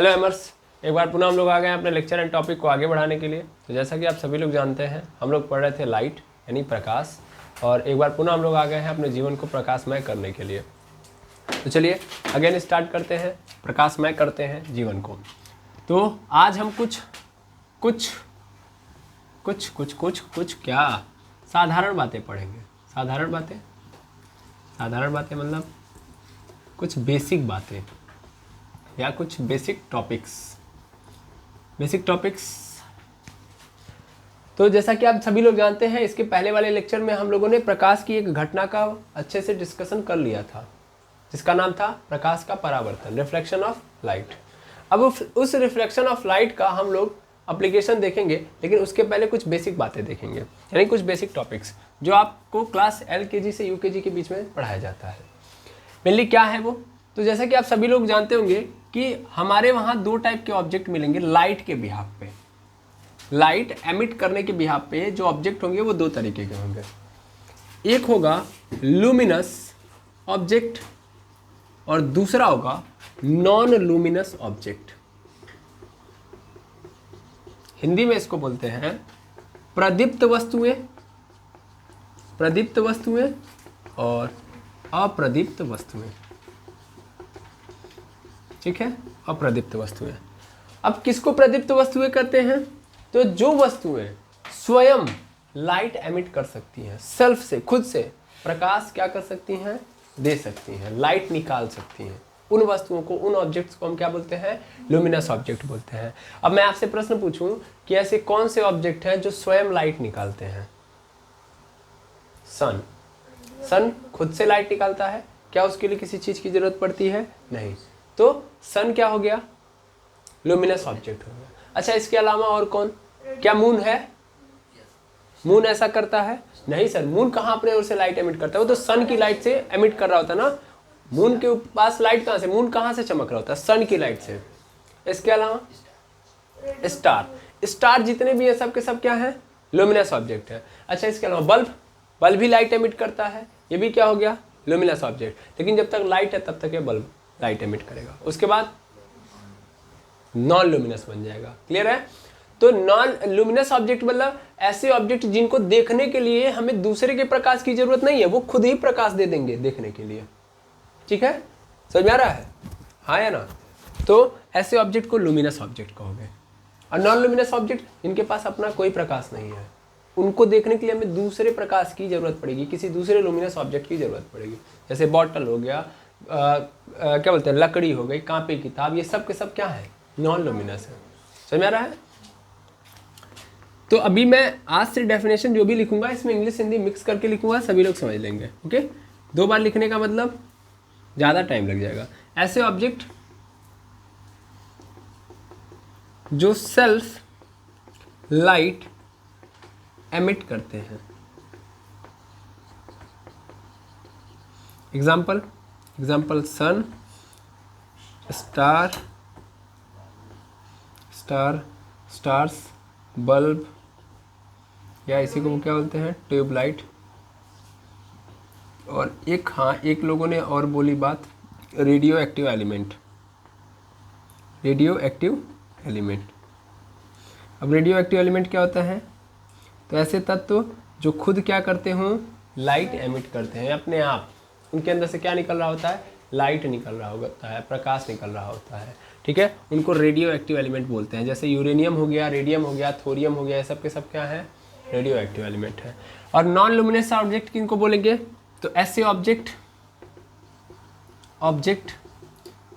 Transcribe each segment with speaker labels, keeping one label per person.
Speaker 1: Hello एमर्स, एक बार पुनः हम लोग आ गए हैं अपने लेक्चर एंड टॉपिक को आगे बढ़ाने के लिए। तो जैसा कि आप सभी लोग जानते हैं, हम लोग पढ़ रहे थे लाइट यानी प्रकाश, और एक बार पुनः हम लोग आ गए हैं अपने जीवन को प्रकाशमय करने के लिए। तो चलिए अगेन स्टार्ट करते हैं, प्रकाशमय करते हैं जीवन को। तो आज हम कुछ क्या साधारण बातें पढ़ेंगे। साधारण बातें मतलब कुछ बेसिक बातें या कुछ बेसिक टॉपिक्स। तो जैसा कि आप सभी लोग जानते हैं, इसके पहले वाले लेक्चर में हम लोगों ने प्रकाश की एक घटना का अच्छे से डिस्कशन कर लिया था, जिसका नाम था प्रकाश का परावर्तन, रिफ्लेक्शन ऑफ लाइट। अब उस रिफ्लेक्शन ऑफ लाइट का हम लोग एप्लीकेशन देखेंगे, लेकिन उसके पहले कुछ बेसिक बातें देखेंगे, यानी कुछ बेसिक टॉपिक्स जो आपको क्लास LKG से UKG के बीच में पढ़ाया जाता है। मेनली क्या है वो, तो जैसा कि आप सभी लोग जानते होंगे कि हमारे वहाँ दो टाइप के ऑब्जेक्ट मिलेंगे लाइट के बिहाफ पे। लाइट एमिट करने के बिहाफ पे जो ऑब्जेक्ट होंगे वो दो तरीके के होंगे। एक होगा लुमिनस ऑब्जेक्ट और दूसरा होगा नॉन लुमिनस ऑब्जेक्ट। हिंदी में इसको बोलते हैं प्रदीप्त वस्तुएं और अप्रदीप्त वस्तुएं। ठीक है, अप्रदीप्त वस्तुएं। अब किसको प्रदीप्त वस्तुएं करते हैं? तो जो वस्तुएं स्वयं लाइट एमिट कर सकती हैं, सेल्फ से, खुद से प्रकाश क्या कर सकती हैं, दे सकती हैं, लाइट निकाल सकती हैं, उन वस्तुओं को, उन ऑब्जेक्ट्स को हम क्या बोलते हैं? लुमिनस ऑब्जेक्ट बोलते हैं। अब मैं आपसे प्रश्न पूछूं कि ऐसे कौन से ऑब्जेक्ट हैं जो स्वयं लाइट निकालते हैं? सन खुद से लाइट निकालता है, क्या उसके लिए किसी चीज की जरूरत पड़ती है? नहीं। तो सन क्या हो गया? लुमिनस ऑब्जेक्ट हो गया। अच्छा, इसके अलावा और कौन? क्या मून है? मून ऐसा करता है? नहीं सर, मून कहाँ अपने ओर से लाइट एमिट करता है? वो तो सन की लाइट से एमिट कर रहा होता है ना। मून के पास लाइट कहाँ से, मून कहाँ से चमक रहा होता है? सन की लाइट से। इसके अलावा स्टार जितने भी है सब के सब क्या है? लुमिनस ऑब्जेक्ट है। अच्छा, इसके अलावा बल्ब भी लाइट एमिट करता है, ये भी क्या हो गया? Luminous object. लेकिन जब तक लाइट है तब तक ये बल्ब लाइट एमिट करेगा, उसके बाद नॉन लुमिनस बन जाएगा। क्लियर है? तो नॉन लुमिनस ऑब्जेक्ट मतलब ऐसे ऑब्जेक्ट जिनको देखने के लिए हमें दूसरे के प्रकाश की जरूरत नहीं है, वो खुद ही प्रकाश दे देंगे देखने के लिए। ठीक है, समझ में आ रहा है? हाँ या ना? तो ऐसे ऑब्जेक्ट को लुमिनस ऑब्जेक्ट कहोगे। और नॉन लुमिनस ऑब्जेक्ट जिनके पास अपना कोई प्रकाश नहीं है, उनको देखने के लिए हमें दूसरे प्रकाश की जरूरत पड़ेगी, किसी दूसरे लुमिनस ऑब्जेक्ट की जरूरत पड़ेगी। जैसे बॉटल हो गया, क्या बोलते हैं, लकड़ी हो गई, कापी, किताब, ये सब के सब क्या है? नॉन लुमिनस है। समझ में आ रहा है? तो अभी मैं आज से डेफिनेशन जो भी लिखूंगा इसमें इंग्लिश हिंदी मिक्स करके लिखूंगा, सभी लोग समझ लेंगे। ओके, 2 बार लिखने का मतलब ज़्यादा टाइम लग जाएगा। ऐसे ऑब्जेक्ट जो सेल्फ लाइट एमिट करते हैं। एग्जाम्पल सन, स्टार्स, बल्ब, या इसी को क्या बोलते हैं? ट्यूबलाइट। और एक लोगों ने और बोली बात, रेडियो एक्टिव एलिमेंट। अब रेडियो एक्टिव एलिमेंट क्या होता है? तो ऐसे तत्व जो खुद क्या करते हों, लाइट एमिट करते हैं अपने आप। उनके अंदर से क्या निकल रहा होता है? लाइट निकल रहा होता है, प्रकाश निकल रहा होता है। ठीक है, उनको रेडियो एक्टिव एलिमेंट बोलते हैं। जैसे यूरेनियम हो गया, रेडियम हो गया, थोरियम हो गया, ये सब के सब क्या है? रेडियो एक्टिव एलिमेंट है। और नॉन लुमिनस ऑब्जेक्ट किनको बोलेंगे? तो ऐसे ऑब्जेक्ट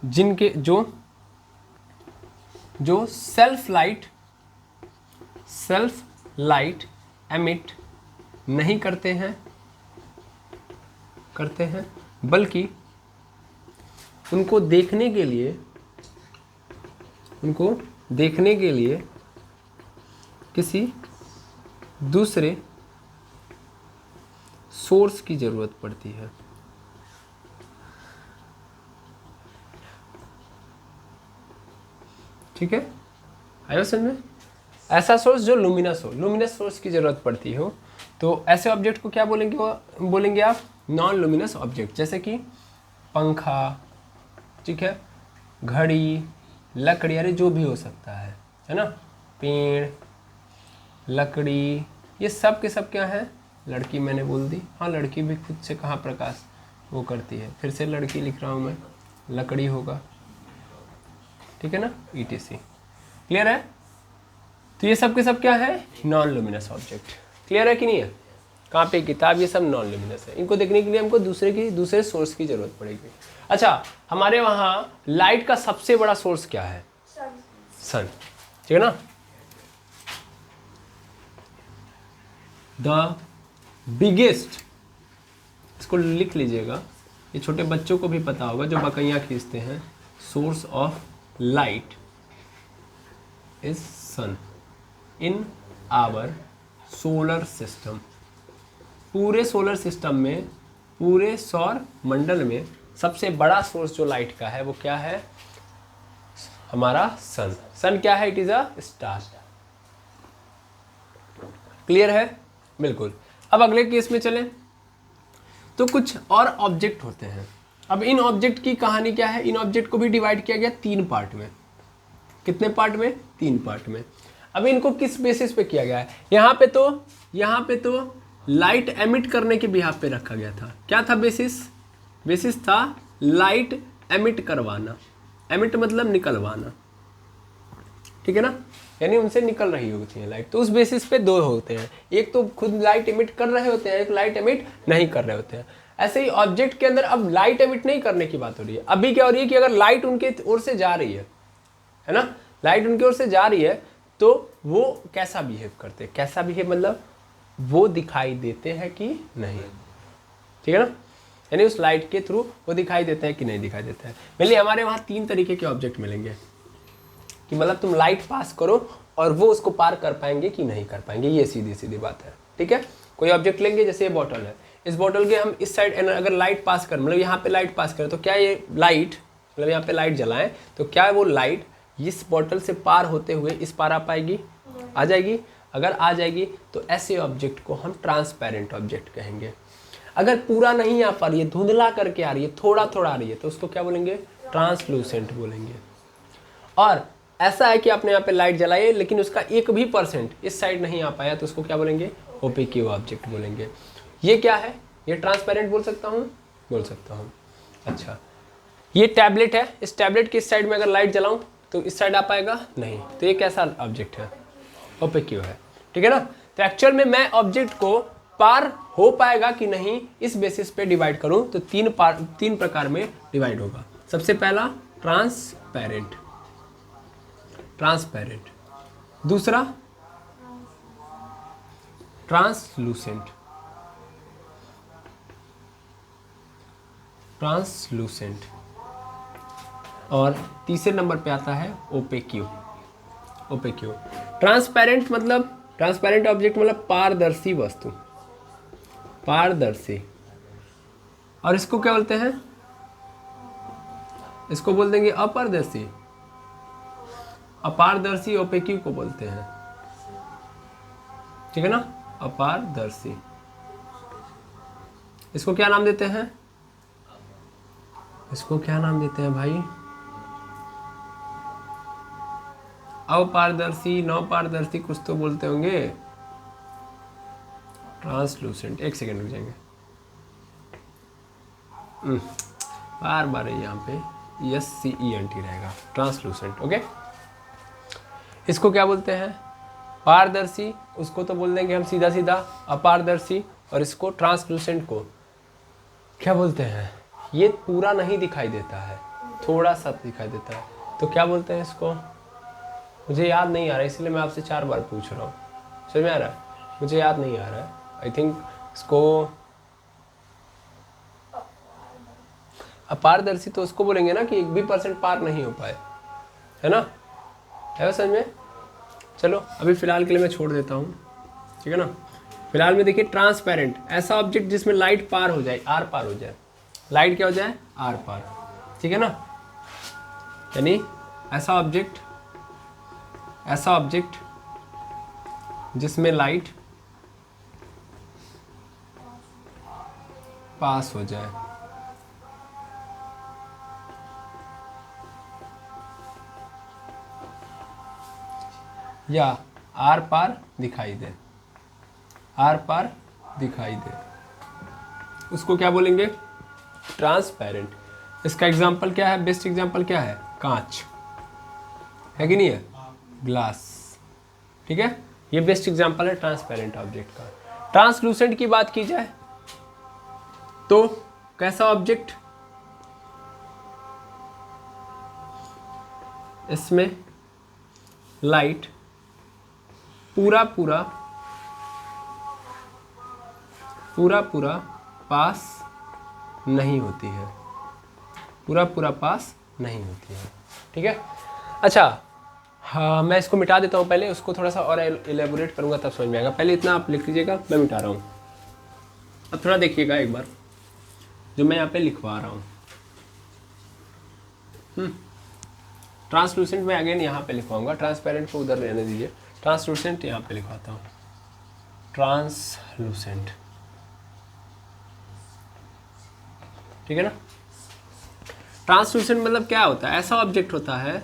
Speaker 1: जिनके जो सेल्फ लाइट एमिट नहीं करते हैं, बल्कि उनको देखने के लिए किसी दूसरे सोर्स की जरूरत पड़ती है। ठीक है, आयो समझ में? ऐसा सोर्स जो लुमिनस सोर्स की जरूरत पड़ती हो, तो ऐसे ऑब्जेक्ट को क्या बोलेंगे आप? Non luminous object. जैसे कि पंखा, ठीक है, घड़ी, लकड़ी, अरे जो भी हो सकता है ना, पेड़, लकड़ी, ये सब के सब क्या है, लड़की मैंने बोल दी, हाँ लड़की भी खुद से कहाँ प्रकाश वो करती है, फिर से लड़की लिख रहा हूँ मैं, लकड़ी होगा, ठीक है ना, ETC। क्लियर है? तो ये सब के सब क्या है, नॉन लुमिनस ऑब्जेक्ट। क्लियर है कि नहीं है? कहाँ पे किताब, ये सब नॉन लुमिनस है। इनको देखने के लिए हमको दूसरे सोर्स की जरूरत पड़ेगी। अच्छा, हमारे वहाँ लाइट का सबसे बड़ा सोर्स क्या है? सन, ठीक है ना। द बिगेस्ट, इसको लिख लीजिएगा, ये छोटे बच्चों को भी पता होगा जो बकैयाँ खींचते हैं, source of light is sun in our solar system. पूरे सोलर सिस्टम में, पूरे सौर मंडल में सबसे बड़ा सोर्स जो लाइट का है वो क्या है, हमारा सन। सन क्या है? It is a star. Clear है? बिल्कुल। अब अगले केस में चलें, तो कुछ और ऑब्जेक्ट होते हैं। अब इन ऑब्जेक्ट की कहानी क्या है, इन ऑब्जेक्ट को भी डिवाइड किया गया 3 पार्ट में। कितने पार्ट में? 3 पार्ट में। अब इनको किस बेसिस पे किया गया है, यहाँ पे तो लाइट एमिट करने के बिहाफ पे रखा गया था। क्या था बेसिस? बेसिस था लाइट एमिट करवाना, एमिट मतलब निकलवाना, ठीक है ना, यानी उनसे निकल रही होती है लाइट। तो उस बेसिस पे 2 होते हैं, एक तो खुद लाइट एमिट कर रहे होते हैं, एक लाइट एमिट नहीं कर रहे होते हैं। ऐसे ही ऑब्जेक्ट के अंदर अब लाइट एमिट नहीं करने की बात हो रही है। अभी क्या हो रही है कि अगर लाइट उनके ओर से जा रही है ना, लाइट उनकी ओर से जा रही है तो वो कैसा बिहेव करते हैं, कैसा बिहेव मतलब वो दिखाई देते हैं कि नहीं, ठीक है ना, यानी उस लाइट के थ्रू वो दिखाई देते हैं कि नहीं दिखाई देते हैं। मेनली हमारे वहाँ 3 तरीके के ऑब्जेक्ट मिलेंगे कि मतलब तुम लाइट पास करो और वो उसको पार कर पाएंगे कि नहीं कर पाएंगे, ये सीधी सीधी बात है, ठीक है। कोई ऑब्जेक्ट लेंगे, जैसे ये बॉटल है, इस बॉटल के हम इस साइड अगर लाइट पास कर, मतलब यहाँ पे लाइट पास करें तो क्या ये लाइट, मतलब यहाँ पे लाइट जलाएं तो क्या वो लाइट इस बॉटल से पार होते हुए इस पार आ पाएगी? आ जाएगी। अगर आ जाएगी तो ऐसे ऑब्जेक्ट को हम ट्रांसपेरेंट ऑब्जेक्ट कहेंगे। अगर पूरा नहीं आ पा रही है, धुंधला करके आ रही है, थोड़ा थोड़ा आ रही है, तो उसको क्या बोलेंगे? ट्रांसलूसेंट बोलेंगे। और ऐसा है कि आपने यहाँ पे लाइट जलाई है लेकिन उसका 1% इस साइड नहीं आ पाया, तो उसको क्या बोलेंगे? ओपेक ऑब्जेक्ट बोलेंगे। ये क्या है? ये ट्रांसपेरेंट बोल सकता हूँ, बोल सकता हूँ। अच्छा, ये टैबलेट है, इस टैबलेट के इस साइड में अगर लाइट जलाऊं तो इस साइड आ पाएगा? नहीं। तो ये कैसा ऑब्जेक्ट है? ओपेक है, ठीक है ना। तो एक्चुअल में मैं ऑब्जेक्ट को पार हो पाएगा कि नहीं, इस बेसिस पे डिवाइड करूं तो 3 प्रकार में डिवाइड होगा। सबसे पहला ट्रांसपेरेंट, ट्रांसपेरेंट। दूसरा ट्रांसलूसेंट, ट्रांसलूसेंट। और तीसरे नंबर पे आता है ओपेक्यू, ओपेक्यू। ट्रांसपेरेंट मतलब, ट्रांसपेरेंट ऑब्जेक्ट मतलब पारदर्शी वस्तु, पारदर्शी। और इसको क्या बोलते हैं? इसको बोल देंगे अपारदर्शी, अपारदर्शी ओपेक्यू को बोलते हैं, ठीक है ना, अपारदर्शी। इसको क्या नाम देते हैं? इसको क्या नाम देते हैं भाई? अपारदर्शी, नवपारदर्शी, कुछ तो बोलते होंगे। ट्रांसलूसेंट, 1 सेकेंड रुक जाएंगे, बार बार यहाँ पे SCENT रहेगा, ट्रांसलूसेंट। ओके, इसको क्या बोलते हैं? पारदर्शी, उसको तो बोल देंगे हम सीधा सीधा अपारदर्शी। और इसको ट्रांसलूसेंट को क्या बोलते हैं? ये पूरा नहीं दिखाई देता है, थोड़ा सा दिखाई देता है, तो क्या बोलते हैं इसको? मुझे याद नहीं आ रहा है, इसलिए मैं आपसे 4 बार पूछ रहा हूँ। समझ में आ रहा है? मुझे याद नहीं आ रहा है। आई थिंक इसको अपारदर्शी तो उसको बोलेंगे ना कि 1 भी % पार नहीं हो पाए, है ना, है समझ में? चलो अभी फिलहाल के लिए मैं छोड़ देता हूँ, ठीक है ना। फिलहाल में देखिए, ट्रांसपेरेंट, ऐसा ऑब्जेक्ट जिसमें लाइट पार हो जाए, आर पार हो जाए, लाइट क्या हो जाए? आर पार, ठीक है ना। यानी ऐसा ऑब्जेक्ट, ऐसा ऑब्जेक्ट जिसमें लाइट पास हो जाए, या आर पार दिखाई दे, आर पार दिखाई दे, उसको क्या बोलेंगे? ट्रांसपेरेंट। इसका एग्जाम्पल क्या है? बेस्ट एग्जाम्पल क्या है? कांच है कि नहीं है? ग्लास। ठीक है, ये बेस्ट एग्जाम्पल है ट्रांसपेरेंट ऑब्जेक्ट का। ट्रांसलूसेंट की बात की जाए तो कैसा ऑब्जेक्ट? इसमें लाइट पूरा पूरा पास नहीं होती है, पूरा पास नहीं होती है। ठीक है, अच्छा हाँ, मैं इसको मिटा देता हूँ पहले, उसको थोड़ा सा और एलेबोरेट करूँगा तब समझ में आएगा। पहले इतना आप लिख लीजिएगा, मैं मिटा रहा हूँ। अब थोड़ा देखिएगा एक बार जो मैं यहाँ पे लिखवा रहा हूँ। ट्रांसलूसेंट मैं अगेन यहाँ पे लिखवाऊंगा, ट्रांसपेरेंट को उधर रहने दीजिए, ट्रांसलूसेंट यहाँ पे लिखवाता हूँ। ट्रांसलूसेंट, ठीक है ना? ट्रांसलूसेंट मतलब क्या होता है? ऐसा ऑब्जेक्ट होता है,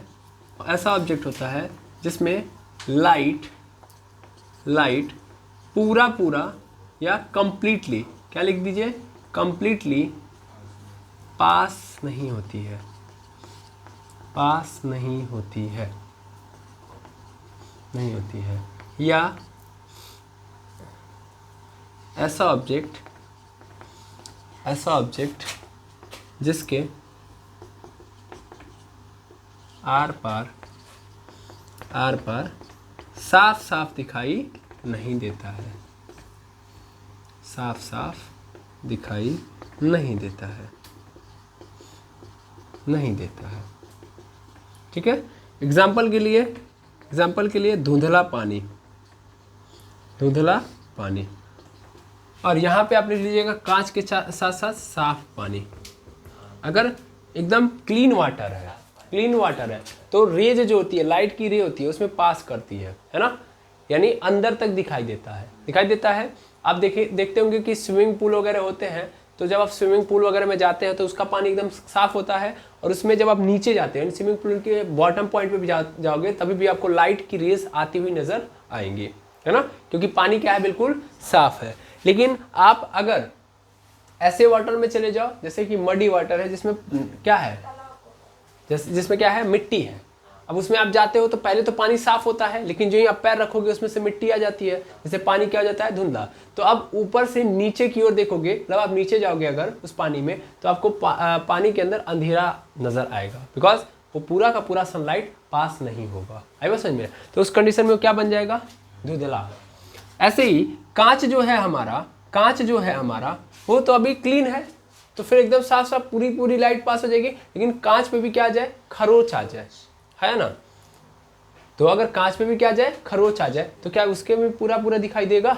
Speaker 1: ऐसा ऑब्जेक्ट होता है जिसमें लाइट पूरा या कंप्लीटली, क्या लिख दीजिए? कंप्लीटली पास नहीं होती है, पास नहीं होती है, नहीं होती है। या ऐसा ऑब्जेक्ट जिसके आर पार साफ साफ दिखाई नहीं देता है, साफ साफ दिखाई नहीं देता है, नहीं देता है। ठीक है, एग्जाम्पल के लिए धुंधला पानी, धुंधला पानी। और यहाँ पे आप लिख लीजिएगा कांच के साथ साथ साफ पानी। अगर एकदम क्लीन वाटर है तो रेज जो होती है, लाइट की रे होती है, उसमें पास करती है ना, यानी अंदर तक दिखाई देता है। आप देखते होंगे कि स्विमिंग पूल वगैरह होते हैं, तो जब आप स्विमिंग पूल वगैरह में जाते हैं तो उसका पानी एकदम साफ होता है, और उसमें जब आप नीचे जाते हैं, स्विमिंग पूल के बॉटम पॉइंट पे भी जाओगे तभी भी आपको लाइट की रेज आती हुई नजर आएंगी, है ना, क्योंकि पानी क्या है? बिल्कुल साफ है। लेकिन आप अगर ऐसे वाटर में चले जाओ जैसे कि मडी वाटर है, जिसमें क्या है? जिसमें क्या है? मिट्टी है। अब उसमें आप जाते हो तो पहले तो पानी साफ होता है, लेकिन जो ही आप पैर रखोगे उसमें से मिट्टी आ जाती है, जैसे पानी क्या हो जाता है? धुंधला। तो अब ऊपर से नीचे की ओर देखोगे, मतलब आप नीचे जाओगे अगर उस पानी में, तो आपको पानी के अंदर अंधेरा नजर आएगा, बिकॉज वो पूरा का पूरा सनलाइट पास नहीं होगा। आई बात समझ में? तो उस कंडीशन में वो क्या बन जाएगा? धुंधला। ऐसे ही कांच जो है हमारा वो तो अभी क्लीन है, तो फिर एकदम साफ साफ पूरी लाइट पास हो जाएगी। लेकिन कांच पे भी क्या आ जाए? खरोच आ जाए, है ना? तो अगर कांच पे भी क्या आ जाए? खरोच आ जाए, तो क्या उसके में पूरा दिखाई देगा?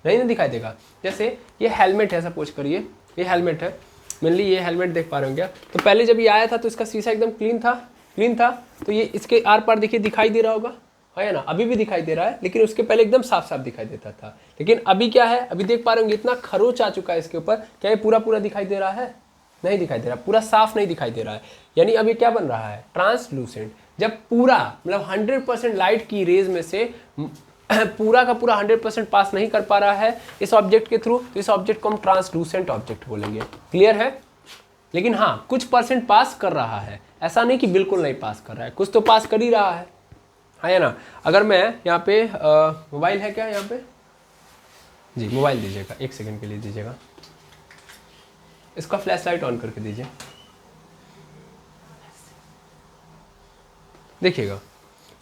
Speaker 1: नहीं ना दिखाई देगा। जैसे ये हेलमेट है, सपोज करिए ये हेलमेट है, मेनली ये हेलमेट देख पा रहे हो क्या? तो पहले जब ये आया था तो इसका शीशा एकदम क्लीन था, तो ये इसके आर पार देखिए दिखाई दे रहा होगा, है ना? अभी भी दिखाई दे रहा है, लेकिन उसके पहले एकदम साफ साफ दिखाई देता था। लेकिन अभी क्या है? अभी देख पा रहे होंगे इतना खरोच आ चुका है इसके ऊपर, क्या ये पूरा दिखाई दे रहा है? नहीं दिखाई दे रहा, पूरा साफ नहीं दिखाई दे रहा है। यानी अभी क्या बन रहा है? ट्रांसलूसेंट। जब पूरा मतलब 100% लाइट की रेज में से पूरा का पूरा 100% पास नहीं कर पा रहा है इस ऑब्जेक्ट के थ्रू, तो इस ऑब्जेक्ट को हम ट्रांसलूसेंट ऑब्जेक्ट बोलेंगे। क्लियर है? लेकिन हाँ, कुछ परसेंट पास कर रहा है, ऐसा नहीं कि बिल्कुल नहीं पास कर रहा है, कुछ तो पास कर ही रहा है ना? अगर मैं यहाँ पे मोबाइल है क्या यहाँ पे? जी मोबाइल दीजिएगा, 1 सेकंड के लिए दीजिएगा, इसका फ्लैश लाइट ऑन करके दीजिए। देखिएगा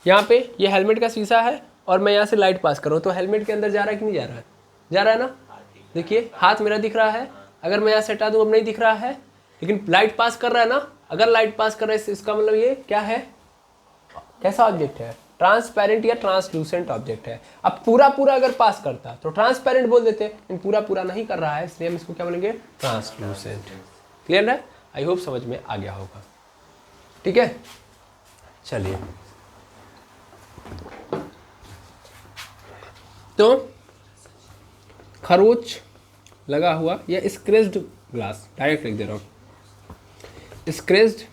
Speaker 1: यहाँ पे ये हेलमेट का शीशा है और मैं यहाँ से लाइट पास कर रहा हूँ, तो हेलमेट के अंदर जा रहा है कि नहीं जा रहा है? जा रहा है ना? देखिए हाथ मेरा दिख रहा है, अगर मैं यहाँ से हटा दूँ अब नहीं दिख रहा है, लेकिन लाइट पास कर रहा है ना? अगर लाइट पास कर रहा है इसका मतलब ये क्या है? कैसा ऑब्जेक्ट है? ट्रांसपेरेंट या ट्रांसलूसेंट ऑब्जेक्ट है। अब पूरा अगर पास करता तो ट्रांसपेरेंट बोल देते, लेकिन पूरा नहीं कर रहा है, इसलिए हम इसको क्या बोलेंगे? ट्रांसलूसेंट। क्लियर है? आई होप समझ में आ गया होगा। ठीक है, चलिए तो खरोच लगा हुआ या स्क्रेच्ड ग्लास, डायरेक्ट लिख दे रहा हूं, स्क्रेच्ड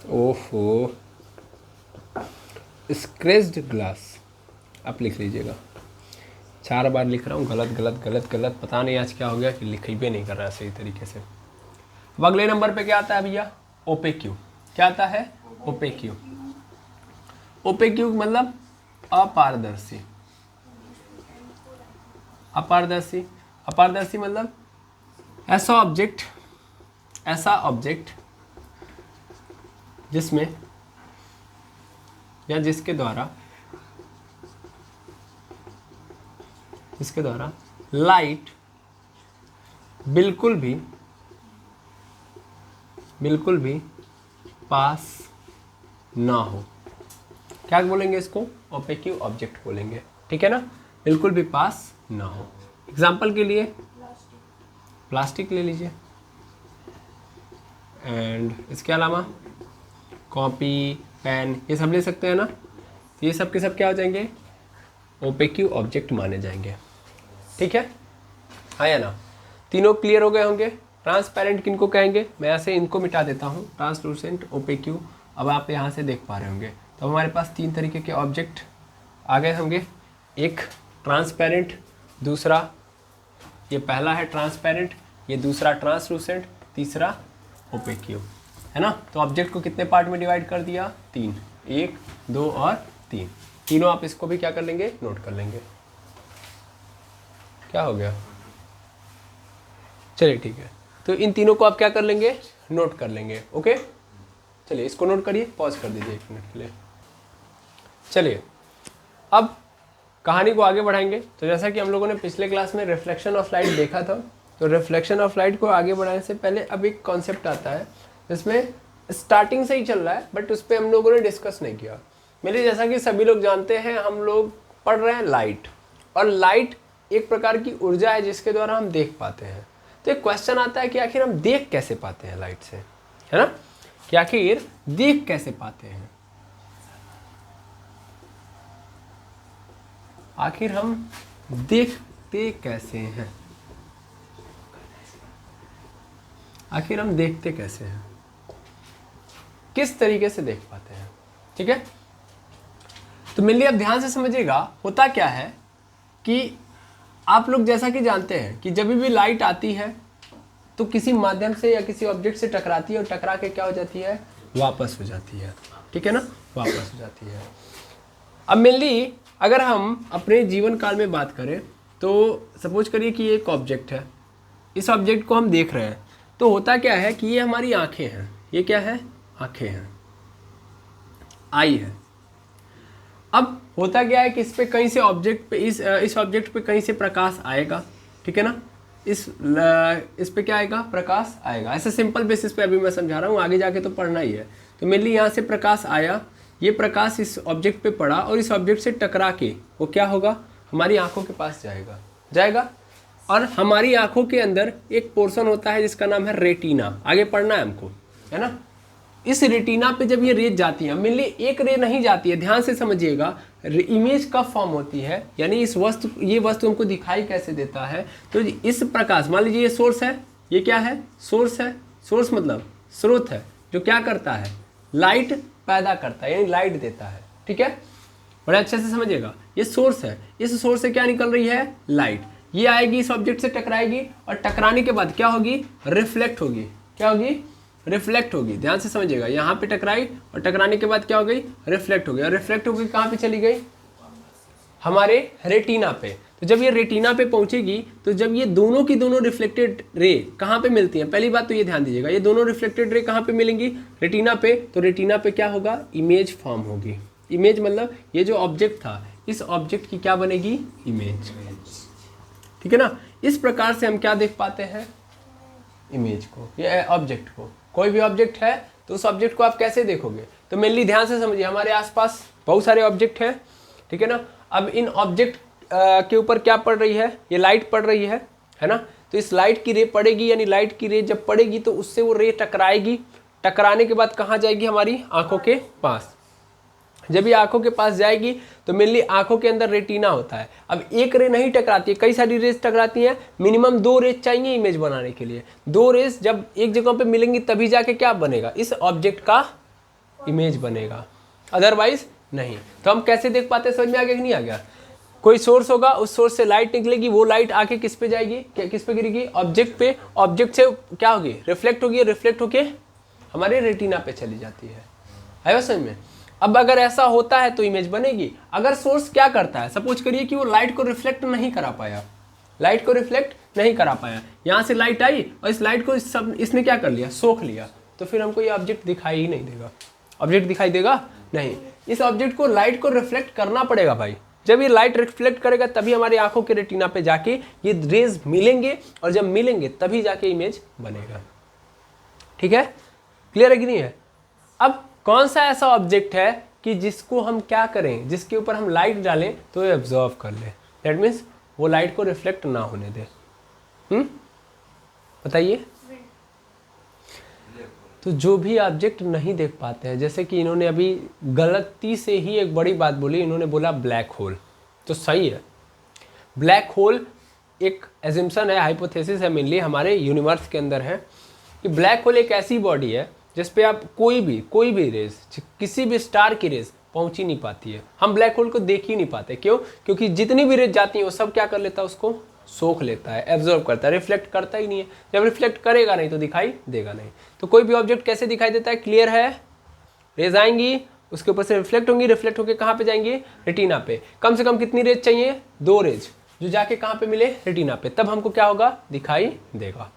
Speaker 1: ओहो, स्क्रेच्ड ग्लास, आप लिख लीजिएगा। 4 बार लिख रहा हूँ, गलत गलत गलत गलत, पता नहीं आज क्या हो गया कि लिख भी नहीं कर रहा सही तरीके से। अब अगले नंबर पे क्या आता है भैया? ओपेक्यू। क्या आता है? ओपेक्यू। ओपेक्यू मतलब अपारदर्शी। अपारदर्शी, अपारदर्शी मतलब ऐसा ऑब्जेक्ट जिसमें या जिसके द्वारा लाइट बिल्कुल भी पास ना हो। क्या बोलेंगे इसको? ओपेक्यू ऑब्जेक्ट बोलेंगे, ठीक है ना? बिल्कुल भी पास ना हो। एग्जाम्पल के लिए प्लास्टिक ले लीजिए, एंड इसके अलावा कॉपी, पेन, ये सब ले सकते हैं ना? ये सब के सब क्या हो जाएंगे? ओपेक्यू ऑब्जेक्ट माने जाएंगे, ठीक है? हाँ या ना? तीनों क्लियर हो गए होंगे। ट्रांसपेरेंट किनको कहेंगे? मैं ऐसे इनको मिटा देता हूँ, ट्रांसलूसेंट, ओपेक्यू। अब आप यहाँ से देख पा रहे होंगे। तो हमारे पास 3 तरीके के ऑब्जेक्ट आ गए होंगे। एक ट्रांसपेरेंट, दूसरा, ये पहला है ट्रांसपेरेंट, ये दूसरा ट्रांसलूसेंट, तीसरा ओपेक्यू, है ना? तो ऑब्जेक्ट को कितने पार्ट में डिवाइड कर दिया? 3, 1, 2 और 3। तीनों आप इसको भी क्या कर लेंगे? नोट कर लेंगे। क्या हो गया? चलिए ठीक है, तो इन तीनों को आप क्या कर लेंगे? नोट कर लेंगे। ओके, चलिए इसको नोट करिए, पॉज कर दीजिए 1 मिनट के लिए। चलिए अब कहानी को आगे बढ़ाएंगे। तो जैसा कि हम लोगों ने पिछले क्लास में रिफ्लेक्शन ऑफ लाइट देखा था, तो रिफ्लेक्शन ऑफ लाइट को आगे बढ़ाने से पहले अब एक कॉन्सेप्ट आता है जिसमें स्टार्टिंग से ही चल रहा है, बट उस पर हम लोगों ने डिस्कस नहीं किया। मेरे जैसा कि सभी लोग जानते हैं, हम लोग पढ़ रहे हैं लाइट, और लाइट एक प्रकार की ऊर्जा है जिसके द्वारा हम देख पाते हैं। तो एक क्वेश्चन आता है कि आखिर हम देख कैसे पाते हैं लाइट से, है ना? कि आखिर देख कैसे पाते हैं? आखिर हम देखते कैसे हैं? आखिर हम देखते कैसे हैं? किस तरीके से देख पाते हैं? ठीक है, तो मेनली आप ध्यान से समझिएगा। होता क्या है कि आप लोग जैसा कि जानते हैं कि जब भी लाइट आती है तो किसी माध्यम से या किसी ऑब्जेक्ट से टकराती है, और टकरा के क्या हो जाती है? वापस हो जाती है, ठीक है ना? वापस हो जाती है। अब मेनली अगर हम अपने जीवन काल में बात करें तो सपोज करिए कि ये एक ऑब्जेक्ट है, इस ऑब्जेक्ट को हम देख रहे हैं। तो होता क्या है कि ये हमारी आंखें हैं। ये क्या है? आंखें हैं, आई है। अब होता क्या है कि इस पे कहीं से ऑब्जेक्ट पे, इस ऑब्जेक्ट पे कहीं से प्रकाश आएगा, ठीक है ना? इस पे क्या आएगा? प्रकाश आएगा। ऐसे सिंपल बेसिस पे अभी मैं समझा रहा हूँ, आगे जाके तो पढ़ना ही है। तो मेनली यहाँ से प्रकाश आया, ये प्रकाश इस ऑब्जेक्ट पे पड़ा और इस ऑब्जेक्ट से टकरा के वो क्या होगा? हमारी आंखों के पास जाएगा। और हमारी आंखों के अंदर एक पोर्शन होता है जिसका नाम है रेटिना। आगे पढ़ना है हमको, है ना? इस रेटिना पे जब ये रेज जाती है, मेनली एक रे नहीं जाती है, ध्यान से समझिएगा। इमेज कब फॉर्म होती है, यानी ये वस्तु हमको दिखाई कैसे देता है? तो इस प्रकाश, मान लीजिए ये सोर्स है, ये क्या है? सोर्स है। सोर्स मतलब स्रोत है जो क्या करता है? लाइट पैदा करता है, यानी लाइट देता है, ठीक है? बड़े अच्छे से समझिएगा। ये सोर्स है, इस सोर्स से क्या निकल रही है? लाइट। ये आएगी, इस ऑब्जेक्ट से टकराएगी, और टकराने के बाद क्या होगी? रिफ्लेक्ट होगी। क्या होगी? रिफ्लेक्ट होगी। ध्यान से समझिएगा, यहाँ पे टकराई और टकराने के बाद क्या हो गई? रिफ्लेक्ट हो गई। और रिफ्लेक्ट होकर कहाँ पे चली गई? हमारे रेटिना पे। तो जब ये रेटिना पे पहुंचेगी, तो जब ये दोनों की दोनों रिफ्लेक्टेड रे कहाँ पे मिलती हैं? पहली बात तो ये ध्यान दीजिएगा, ये दोनों रिफ्लेक्टेड रे कहाँ पे मिलेंगी? रेटिना पे। तो रेटिना पे क्या होगा? इमेज फॉर्म होगी। इमेज मतलब ये जो ऑब्जेक्ट था, इस ऑब्जेक्ट की क्या बनेगी? इमेज, ठीक है ना? इस प्रकार से हम क्या देख पाते हैं? इमेज को, ये ऑब्जेक्ट को। कोई भी ऑब्जेक्ट है तो उस ऑब्जेक्ट को आप कैसे देखोगे? तो मेनली ध्यान से समझिए, हमारे आसपास बहुत सारे ऑब्जेक्ट हैं, ठीक है ना? अब इन ऑब्जेक्ट के ऊपर क्या पड़ रही है? ये लाइट पड़ रही है ना? तो इस लाइट की रे पड़ेगी, यानी लाइट की रे जब पड़ेगी तो उससे वो रे टकराएगी। टकराने के बाद कहाँ जाएगी? हमारी आंखों के पास। जब ये आंखों के पास जाएगी तो मेनली आंखों के अंदर रेटिना होता है। अब एक रे नहीं टकराती है, कई सारी रेज टकराती हैं। मिनिमम 2 रेज चाहिए इमेज बनाने के लिए। 2 रेज जब एक जगह पे मिलेंगी तभी जाके क्या बनेगा? इस ऑब्जेक्ट का इमेज बनेगा, अदरवाइज नहीं। तो हम कैसे देख पाते हैं, समझ में आ गया कि नहीं आ गया? कोई सोर्स होगा, उस सोर्स से लाइट निकलेगी, वो लाइट आके किस पे जाएगी, किस पे गिरेगी, ऑब्जेक्ट पे, ऑब्जेक्ट से क्या होगी, रिफ्लेक्ट होगी, रिफ्लेक्ट होके हमारे रेटिना पे चली जाती है। आया समझ में? अब अगर ऐसा होता है तो इमेज बनेगी। अगर सोर्स क्या करता है, सपोज करिए कि वो लाइट को रिफ्लेक्ट नहीं करा पाया, लाइट को रिफ्लेक्ट नहीं करा पाया, यहाँ से लाइट आई और इस लाइट को इसने क्या कर लिया, सोख लिया, तो फिर हमको ये ऑब्जेक्ट दिखाई ही नहीं देगा। ऑब्जेक्ट दिखाई देगा नहीं, इस ऑब्जेक्ट को, लाइट को रिफ्लेक्ट करना पड़ेगा भाई। जब ये लाइट रिफ्लेक्ट करेगा तभी हमारी आंखों के रेटिना पे जाके ये रेज मिलेंगे, और जब मिलेंगे तभी जाके इमेज बनेगा। ठीक है, क्लियर है कि नहीं है? अब कौन सा ऐसा ऑब्जेक्ट है कि जिसको हम क्या करें, जिसके ऊपर हम लाइट डालें तो ये ऑब्जर्व कर ले, दैट मीन्स वो लाइट को रिफ्लेक्ट ना होने दे। बताइए। तो जो भी ऑब्जेक्ट नहीं देख पाते हैं, जैसे कि इन्होंने अभी गलती से ही एक बड़ी बात बोली, इन्होंने बोला ब्लैक होल, तो सही है। ब्लैक होल एक एजम्पशन है, हाइपोथेसिस है, मेनली हमारे यूनिवर्स के अंदर है कि ब्लैक होल एक ऐसी बॉडी है जिस पे आप कोई भी रेज, किसी भी स्टार की रेज पहुंच ही नहीं पाती है। हम ब्लैक होल को देख ही नहीं पाते, क्यों? क्योंकि जितनी भी रेज जाती हैं वो सब क्या कर लेता है, उसको सोख लेता है, एब्जॉर्ब करता है, रिफ्लेक्ट करता ही नहीं है। जब रिफ्लेक्ट करेगा नहीं तो दिखाई देगा नहीं। तो कोई भी ऑब्जेक्ट कैसे दिखाई देता है, क्लियर है? रेज आएंगी, उसके ऊपर से रिफ्लेक्ट होंगी, रिफ्लेक्ट होकर कहाँ पे जाएंगी, रेटिना पे। कम से कम कितनी रेज चाहिए, 2 रेज, जो जाके कहाँ पे मिले, रेटिना पे, तब हमको क्या होगा, दिखाई देगा।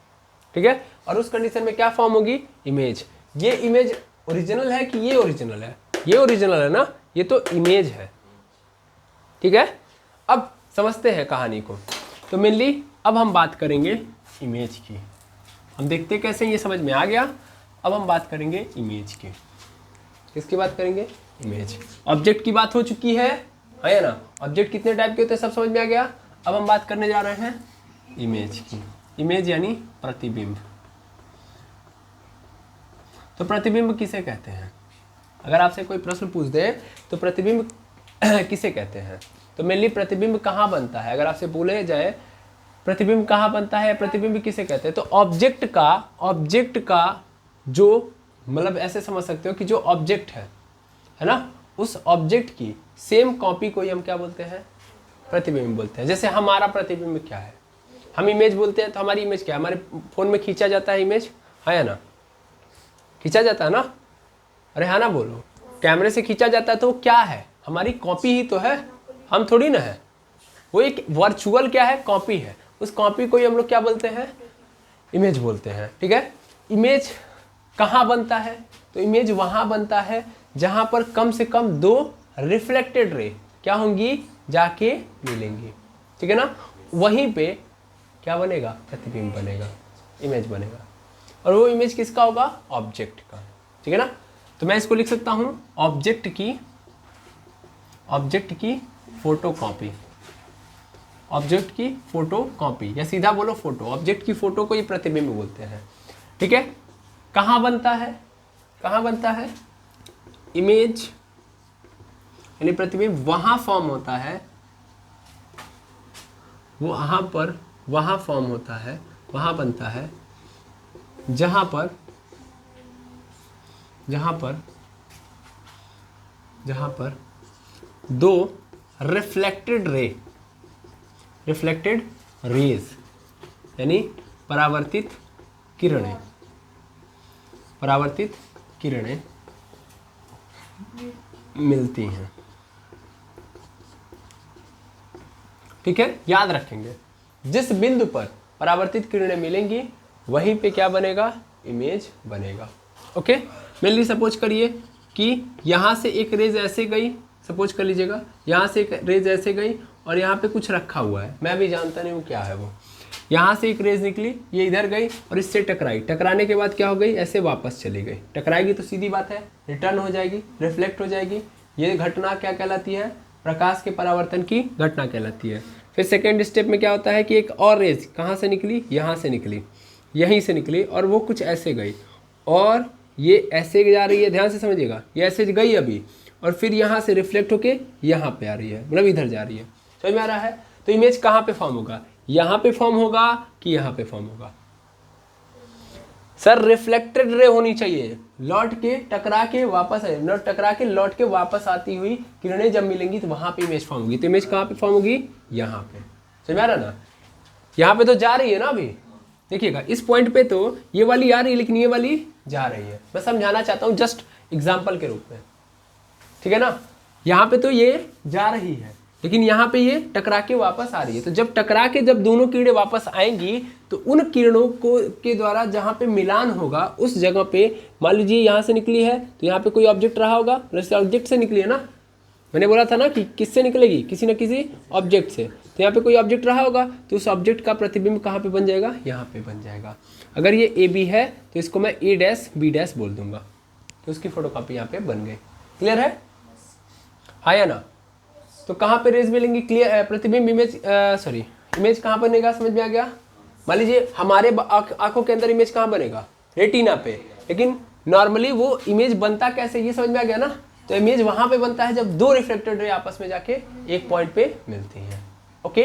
Speaker 1: ठीक है, और उस कंडीशन में क्या फॉर्म होगी, इमेज। ये इमेज ओरिजिनल है कि ये ओरिजिनल है? ये ओरिजिनल है ना, ये तो इमेज है। ठीक है, अब समझते हैं कहानी को। तो मेनली अब हम बात करेंगे इमेज की। हम देखते कैसे, ये समझ में आ गया। अब हम बात करेंगे इमेज की। किसकी बात करेंगे, इमेज। ऑब्जेक्ट की बात हो चुकी है ना? ऑब्जेक्ट कितने टाइप के होते हैं सब समझ में आ गया। अब हम बात करने जा रहे हैं इमेज की। इमेज यानी प्रतिबिंब। तो प्रतिबिंब किसे कहते हैं? अगर आपसे कोई प्रश्न पूछ दे तो प्रतिबिंब किसे कहते हैं, तो मेनली प्रतिबिंब कहाँ बनता है, अगर आपसे बोले जाए प्रतिबिंब कहाँ बनता है, प्रतिबिंब किसे कहते हैं, तो ऑब्जेक्ट का जो, मतलब ऐसे समझ सकते हो कि जो ऑब्जेक्ट है ना, उस ऑब्जेक्ट की सेम कॉपी को ही हम क्या बोलते हैं, प्रतिबिंब बोलते हैं। जैसे हमारा प्रतिबिंब क्या है, हम इमेज बोलते हैं, तो हमारी इमेज क्या है, हमारे फोन में खींचा जाता है इमेज, है या ना, खींचा जाता है ना, अरे हाँ ना बोलो, कैमरे से खींचा जाता है, तो वो क्या है, हमारी कॉपी ही तो है, हम थोड़ी ना है। वो एक वर्चुअल क्या है, कॉपी है। उस कॉपी को ही हम लोग क्या बोलते हैं, इमेज बोलते हैं। ठीक है, इमेज कहाँ बनता है, तो इमेज वहाँ बनता है जहाँ पर कम से कम 2 रिफ्लेक्टेड रे क्या होंगी, जाके मिलेंगी। ठीक है ना, वहीं पे क्या बनेगा, प्रतिबिंब बनेगा, इमेज बनेगा। और वो इमेज किसका होगा, ऑब्जेक्ट का। ठीक है ना, तो मैं इसको लिख सकता हूँ ऑब्जेक्ट की फोटोकॉपी, ऑब्जेक्ट की फोटोकॉपी, या सीधा बोलो फोटो, ऑब्जेक्ट की फोटो को ये प्रतिबिंब बोलते हैं। ठीक है, कहाँ बनता है, इमेज यानी प्रतिबिंब वहाँ फॉर्म होता है, वहाँ फॉर्म होता है, वहाँ बनता है जहाँ पर 2 रिफ्लेक्टेड रेज यानी परावर्तित किरणें मिलती हैं। ठीक है, याद रखेंगे, जिस बिंदु पर परावर्तित किरणें मिलेंगी वहीं पे क्या बनेगा, इमेज बनेगा। ओके, मेनली सपोज करिए कि यहाँ से एक रेज ऐसे गई, सपोज कर लीजिएगा, यहाँ से एक रेज ऐसे गई और यहाँ पे कुछ रखा हुआ है, मैं भी जानता नहीं हूँ क्या है वो। यहाँ से एक रेज निकली, ये इधर गई और इससे टकराई, टकराने के बाद क्या हो गई, ऐसे वापस चली गई। टकराएगी तो सीधी बात है रिटर्न हो जाएगी, रिफ्लेक्ट हो जाएगी। ये घटना क्या कहलाती है, प्रकाश के परावर्तन की घटना कहलाती है। फिर सेकेंड स्टेप में क्या होता है कि एक और रेज कहाँ से निकली, यहाँ से निकली, यहीं से निकली और वो कुछ ऐसे गई और ये ऐसे जा रही है, ध्यान से समझिएगा, ये ऐसे गई अभी और फिर यहाँ से रिफ्लेक्ट होके यहाँ पे आ रही है, मतलब इधर जा रही है। समझ में आ रहा है? तो इमेज कहाँ पे फॉर्म होगा, यहाँ पे फॉर्म होगा कि यहाँ पे फॉर्म होगा, सर रिफ्लेक्टेड रे होनी चाहिए, लौट के टकरा के वापस है, न टकरा के लौट के वापस आती हुई किरणें जब मिलेंगी तो वहां पे इमेज फॉर्म होगी। तो इमेज कहाँ पे फॉर्म होगी? यहाँ पे। समझ में आ रहा ना? यहाँ पे तो जा रही है ना अभी, देखिएगा इस पॉइंट पे तो ये वाली आ रही है लेकिन ये वाली जा रही है। मैं समझाना चाहता हूँ जस्ट एग्जाम्पल के रूप में, ठीक है ना? यहाँ पे तो ये जा रही है लेकिन यहाँ पे ये टकरा के वापस आ रही है। तो जब टकरा के जब दोनों किरणें वापस आएंगी तो उन किरणों को के द्वारा जहाँ पे मिलान होगा उस जगह पे, मान लीजिए यहाँ से निकली है तो यहाँ पे कोई ऑब्जेक्ट रहा होगा, जैसे ऑब्जेक्ट से निकली है ना, मैंने बोला था ना कि किससे निकलेगी? किसी न किसी ऑब्जेक्ट से। तो यहाँ पे कोई ऑब्जेक्ट रहा होगा तो उस ऑब्जेक्ट का प्रतिबिंब कहाँ पे बन जाएगा? यहाँ पे बन जाएगा। अगर ये ए बी है तो इसको मैं ए डैश बी डैश बोल दूंगा, तो उसकी फोटोकॉपी यहाँ पे बन गई। क्लियर है? हाँ या ना? तो कहाँ पे रेज मिलेंगी? क्लियर, प्रतिबिंब इमेज, सॉरी इमेज कहाँ बनेगा? समझ में आ गया? मान लीजिए हमारे आंखों के अंदर इमेज कहाँ बनेगा? रेटिना पे। लेकिन नॉर्मली वो इमेज बनता कैसे, ये समझ में आ गया ना? तो इमेज वहां पे बनता है जब दो रिफ्लेक्टेड रे आपस में जाके एक पॉइंट पे मिलती हैं। ओके,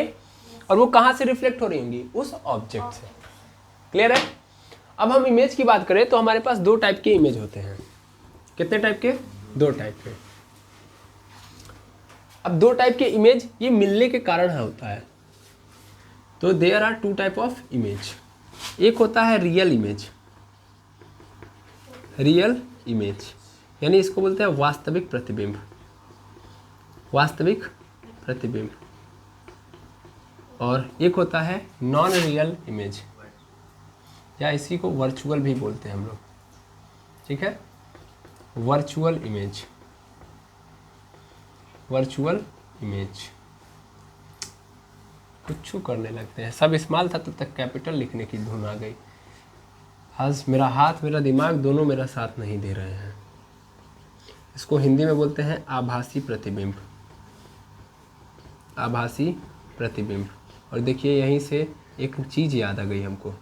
Speaker 1: और वो कहाँ से रिफ्लेक्ट हो रही होंगी? उस ऑब्जेक्ट से। क्लियर है? अब हम इमेज की बात करें तो हमारे पास दो टाइप के इमेज होते हैं। कितने टाइप के? दो टाइप के। अब दो टाइप के इमेज ये मिलने के कारण होता है। तो there are two type of image. एक होता है रियल इमेज, रियल इमेज यानी इसको बोलते हैं वास्तविक प्रतिबिंब, वास्तविक प्रतिबिंब। और एक होता है नॉन रियल इमेज, या इसी को वर्चुअल भी बोलते हैं हम लोग। ठीक है, वर्चुअल इमेज, वर्चुअल इमेज। कुछ करने लगते हैं, सब स्मॉल था तब तक कैपिटल लिखने की धुन आ गई। आज मेरा हाथ मेरा दिमाग दोनों मेरा साथ नहीं दे रहे हैं। इसको हिंदी में बोलते हैं आभासी प्रतिबिंब, आभासी प्रतिबिंब। और देखिए यहीं से एक चीज़ याद आ गई हमको,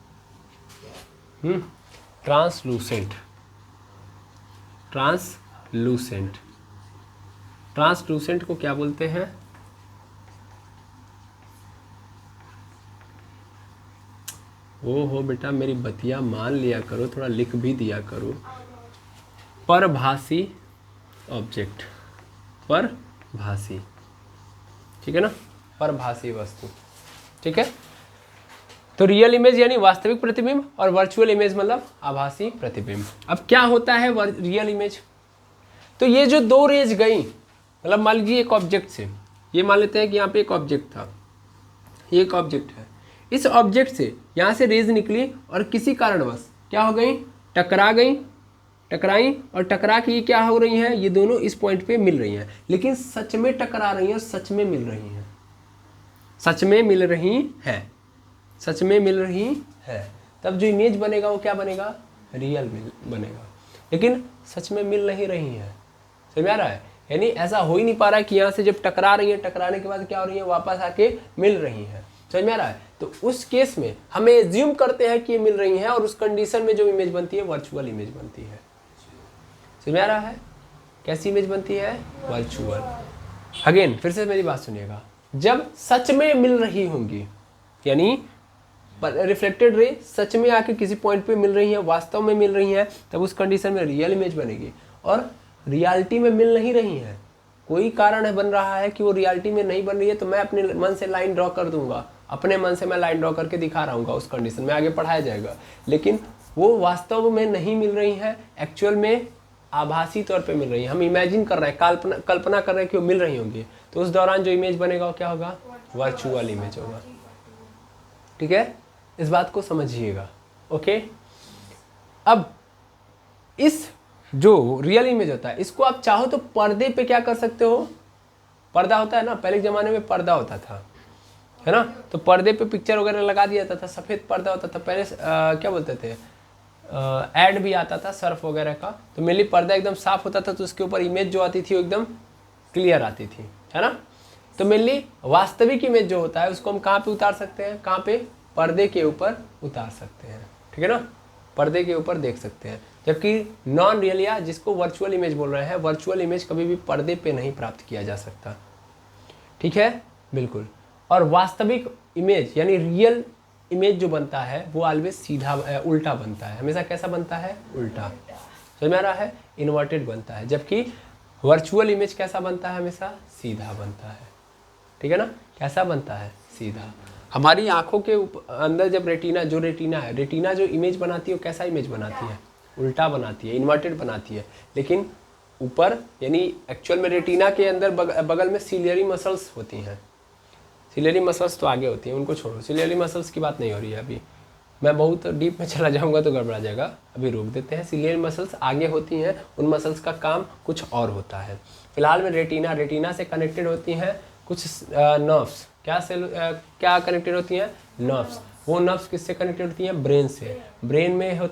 Speaker 1: ट्रांसलूसेंट, ट्रांसलूसेंट। ट्रांसलूसेंट को क्या बोलते हैं? हो बेटा मेरी बतिया मान लिया करो, थोड़ा लिख भी दिया करो। परभासी ऑब्जेक्ट, परभासी, ठीक है ना? परभासी वस्तु, ठीक है। तो रियल इमेज यानी वास्तविक प्रतिबिंब और वर्चुअल इमेज मतलब आभासी प्रतिबिंब। अब क्या होता है रियल इमेज? तो ये जो दो रेज गई, मतलब मान लीजिए एक ऑब्जेक्ट से, ये मान लेते हैं कि यहाँ पे एक ऑब्जेक्ट था, ये एक ऑब्जेक्ट है, इस ऑब्जेक्ट से यहाँ से रेज निकली और किसी कारणवश क्या हो गई? टकरा गई, टकराई, और टकरा के ये क्या हो रही हैं? ये दोनों इस पॉइंट पे मिल रही हैं, लेकिन सच में टकरा रही हैं, सच में मिल रही हैं, सच में मिल रही हैं, सच में मिल रही है। तब जो इमेज बनेगा वो क्या बनेगा? रियल बनेगा। लेकिन सच में मिल नहीं रही है, समझ आ रहा है? यानी ऐसा हो ही नहीं पा रहा है कि यहाँ से जब टकरा रही है, टकराने के बाद क्या हो रही है? वापस आके मिल रही है, समझ में आ रहा है? तो उस केस में हम एज्यूम करते हैं कि ये मिल रही हैं और उस कंडीशन में जो इमेज बनती है वर्चुअल इमेज बनती है। समझ में आ रहा है? कैसी इमेज बनती है? वर्चुअल। अगेन फिर से मेरी बात सुनिएगा, जब सच में मिल रही होंगी, यानी रिफ्लेक्टेड रे सच में आके किसी पॉइंट पे मिल रही है, वास्तव में मिल रही है, तब उस कंडीशन में रियल इमेज बनेगी। और रियलिटी में मिल नहीं रही है, कोई कारण है बन रहा है कि वो रियलिटी में नहीं बन रही है, तो मैं अपने मन से लाइन ड्रॉ कर दूंगा, अपने मन से मैं लाइन ड्रॉ करके दिखा रहा हूँ, उस कंडीशन में आगे पढ़ाया जाएगा। लेकिन वो वास्तव में नहीं मिल रही है, एक्चुअल में आभासी तौर पे मिल रही है। हम इमेजिन कर रहे हैं, कल्पना कर रहे हैं कि वो मिल रही होंगी, तो उस दौरान जो इमेज बनेगा वो क्या होगा? वर्चुअल इमेज होगा। ठीक है, इस बात को समझिएगा। ओके, अब इस जो रियल इमेज होता है, इसको आप चाहो तो पर्दे पे क्या कर सकते हो? पर्दा होता है ना, पहले के ज़माने में पर्दा होता था, है ना? तो पर्दे पे पिक्चर वगैरह लगा दिया जाता था, सफ़ेद पर्दा होता था। पहले क्या बोलते थे, ऐड भी आता था सर्फ वगैरह का, तो मेनली पर्दा एकदम साफ होता था, तो उसके ऊपर इमेज जो आती थी वो एकदम क्लियर आती थी, है ना? तो मेनली वास्तविक इमेज जो होता है उसको हम कहाँ पे उतार सकते हैं? कहाँ पे? पर्दे के ऊपर उतार सकते हैं, ठीक है ना? पर्दे के ऊपर देख सकते हैं। जबकि नॉन रियल या जिसको वर्चुअल इमेज बोल रहे हैं, वर्चुअल इमेज कभी भी पर्दे पे नहीं प्राप्त किया जा सकता, ठीक है? बिल्कुल। और वास्तविक इमेज यानी रियल इमेज जो बनता है वो ऑलवेज सीधा उल्टा बनता है, हमेशा कैसा बनता है, उल्टा। समझ में आ रहा है, इन्वर्टेड बनता है, जबकि वर्चुअल इमेज कैसा बनता है, हमेशा सीधा बनता है। ठीक है ना, कैसा बनता है, सीधा। हमारी आंखों के अंदर जब रेटिना है, रेटिना जो इमेज बनाती है वो कैसा इमेज बनाती है, उल्टा बनाती है, इन्वर्टेड बनाती है। लेकिन ऊपर यानी एक्चुअल में रेटिना के अंदर बगल में सिलियरी मसल्स होती हैं। सिलियरी मसल्स तो आगे होती हैं, उनको छोड़ो, सिलियरी मसल्स की बात नहीं हो रही है अभी, मैं बहुत डीप में चला जाऊंगा तो गड़बड़ा जाएगा, अभी रोक देते हैं। सिलियरी मसल्स आगे होती हैं, उन मसल्स का काम कुछ और होता है। फिलहाल में रेटिना से कनेक्टेड होती हैं कुछ नर्व्स, क्या कनेक्टेड होती हैं, नर्व्स। वो नर्व्स किससे कनेक्टेड होती हैं, ब्रेन से। ब्रेन में होता